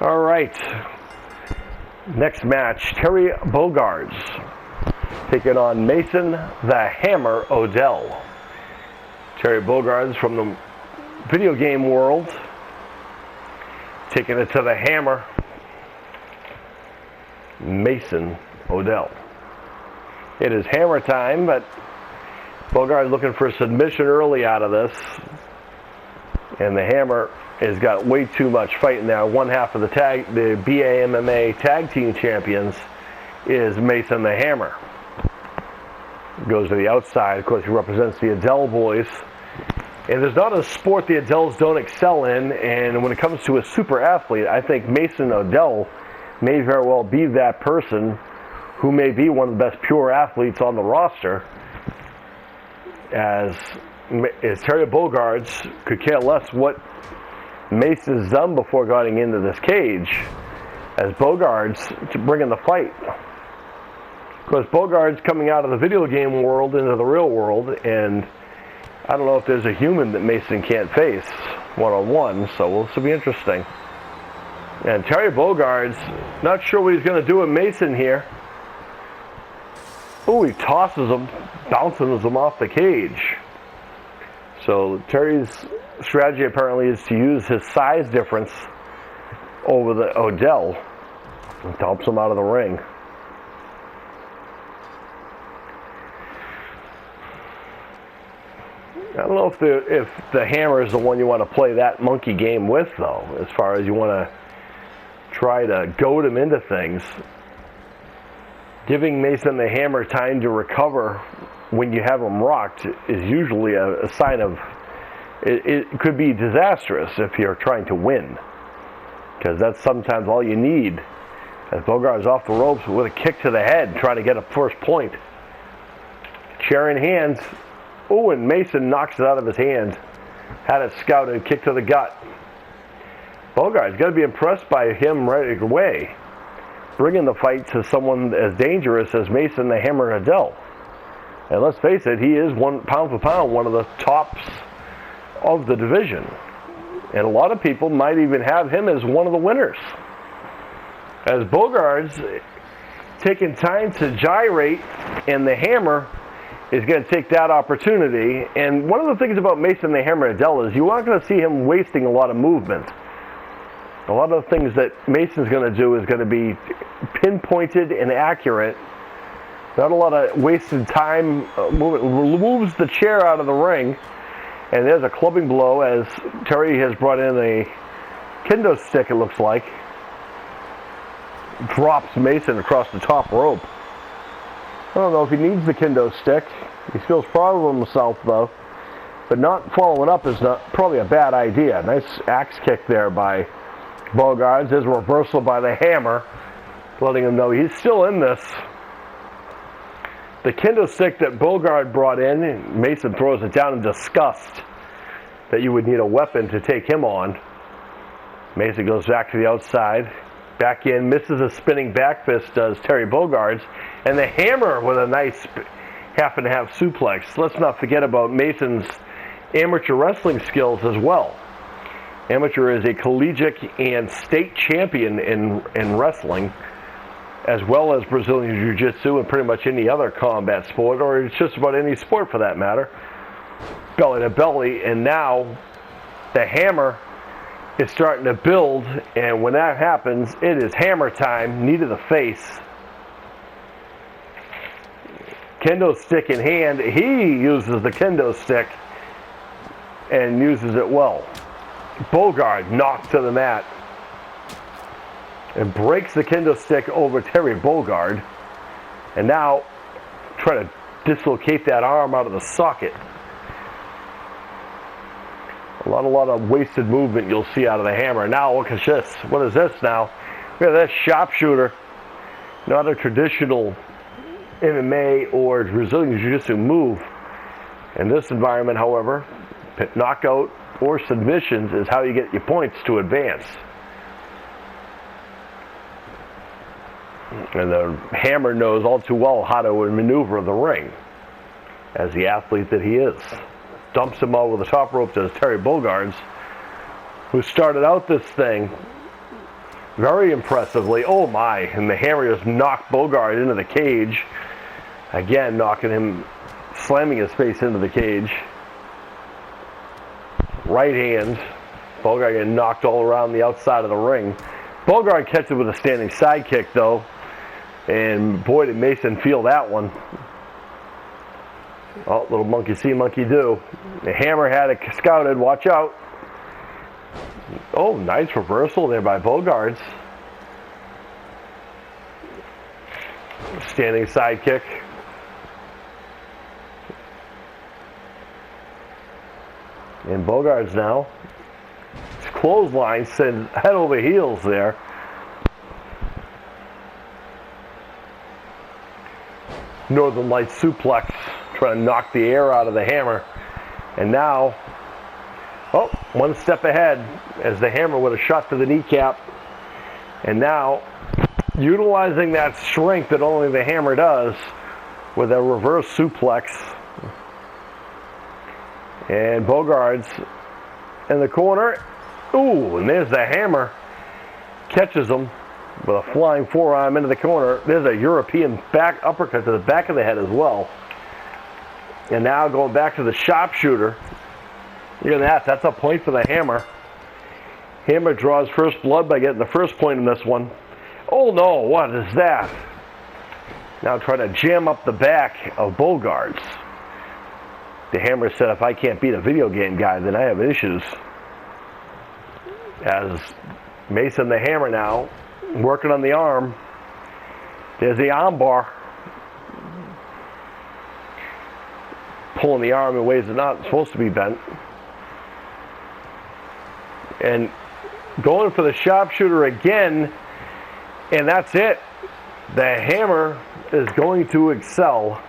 All right. Next match, Terry Bogard taking on Mason the Hammer Odell. Terry Bogard from the video game world, taking it to the Hammer, Mason Odell. It is hammer time, but Bogard looking for a submission early out of this. And the Hammer has got way too much fighting there. One half of the BA MMA tag team champions is Mason the Hammer. Goes to the outside. Of course, he represents the Odell boys. And there's not a sport the Odells don't excel in. And when it comes to a super athlete, I think Mason Odell may very well be that person who may be one of the best pure athletes on the roster, as Terry Bogard could care less what Mason's done before getting into this cage, as Bogard's to bring in the fight. Because Bogard's coming out of the video game world into the real world, and I don't know if there's a human that Mason can't face one-on-one, so this will be interesting. And Terry Bogard's not sure what he's going to do with Mason here. Oh, he tosses him, bouncing him off the cage. So Terry's strategy apparently is to use his size difference over the Odell and helps him out of the ring. I don't know if the Hammer is the one you want to play that monkey game with, though, as far as you want to try to goad him into things. Giving Mason the Hammer time to recover when you have him rocked is usually a sign of, it could be disastrous if you're trying to win, because that's sometimes all you need. As Bogard's off the ropes with a kick to the head, trying to get a first point. Chair in hand. Oh, and Mason knocks it out of his hand. Had it scouted, kick to the gut. Bogard's got to be impressed by him right away, bringing the fight to someone as dangerous as Mason the Hammer Odell. And let's face it, he is pound for pound one of the tops of the division. And a lot of people might even have him as one of the winners. As Bogard's taking time to gyrate, and the Hammer is going to take that opportunity. And one of the things about Mason the Hammer Odell is you aren't going to see him wasting a lot of movement. A lot of the things that Mason's going to do is going to be pinpointed and accurate. Not a lot of wasted time movement. Removes the chair out of the ring. And there's a clubbing blow as Terry has brought in a kendo stick, it looks like. Drops Mason across the top rope. I don't know if he needs the kendo stick. He feels proud of himself, though. But not following up is probably a bad idea. Nice axe kick there by Bogard. There's a reversal by the Hammer, letting him know he's still in this. The kendo stick that Bogard brought in, Mason throws it down in disgust that you would need a weapon to take him on. Mason goes back to the outside, back in, misses a spinning back fist, does Terry Bogard's, and the Hammer with a nice half and half suplex. Let's not forget about Mason's amateur wrestling skills as well. Amateur is a collegiate and state champion in wrestling, as well as Brazilian Jiu-Jitsu and pretty much any other combat sport, or it's just about any sport for that matter. Belly to belly, and now the Hammer is starting to build, and when that happens, it is hammer time, knee to the face. Kendo stick in hand, he uses the kendo stick and uses it well. Bogard knocked to the mat and breaks the kendo stick over Terry Bogard, and now trying to dislocate that arm out of the socket. A lot of wasted movement you'll see out of the Hammer. Now look at this. What is this now? Look at this sharpshooter. Not a traditional MMA or Brazilian Jiu-Jitsu move. In this environment, however, knockout or submissions is how you get your points to advance. And the Hammer knows all too well how to maneuver the ring as the athlete that he is. Dumps him over the top rope to Terry Bogard, who started out this thing very impressively. Oh my, and the hammer just knocked Bogard into the cage. Again, knocking him, slamming his face into the cage. Right hand. Bogard getting knocked all around the outside of the ring. Bogard catches it with a standing side kick, though. And boy, did Mason feel that one. Oh, little monkey see, monkey do. The hammer had it scouted. Watch out. Oh, nice reversal there by Bogards. Standing side kick. And Bogards now. His clothesline sends head over heels there. Northern Lights suplex, trying to knock the air out of the hammer. And now, oh, one step ahead as the hammer with a shot to the kneecap. And now, utilizing that strength that only the hammer does with a reverse suplex. And Bogards in the corner. Ooh, and there's the hammer. Catches him with a flying forearm into the corner. There's a European back uppercut to the back of the head as well. And now going back to the sharpshooter. Look at that. That's a point for the hammer. Hammer draws first blood by getting the first point in this one. Oh no, what is that? Now trying to jam up the back of Bogards. The hammer said, if I can't beat a video game guy, then I have issues. As Mason the hammer now, working on the arm. There's the arm bar. Pulling the arm in ways that not supposed to be bent. And going for the sharpshooter again. And that's it. The hammer is going to excel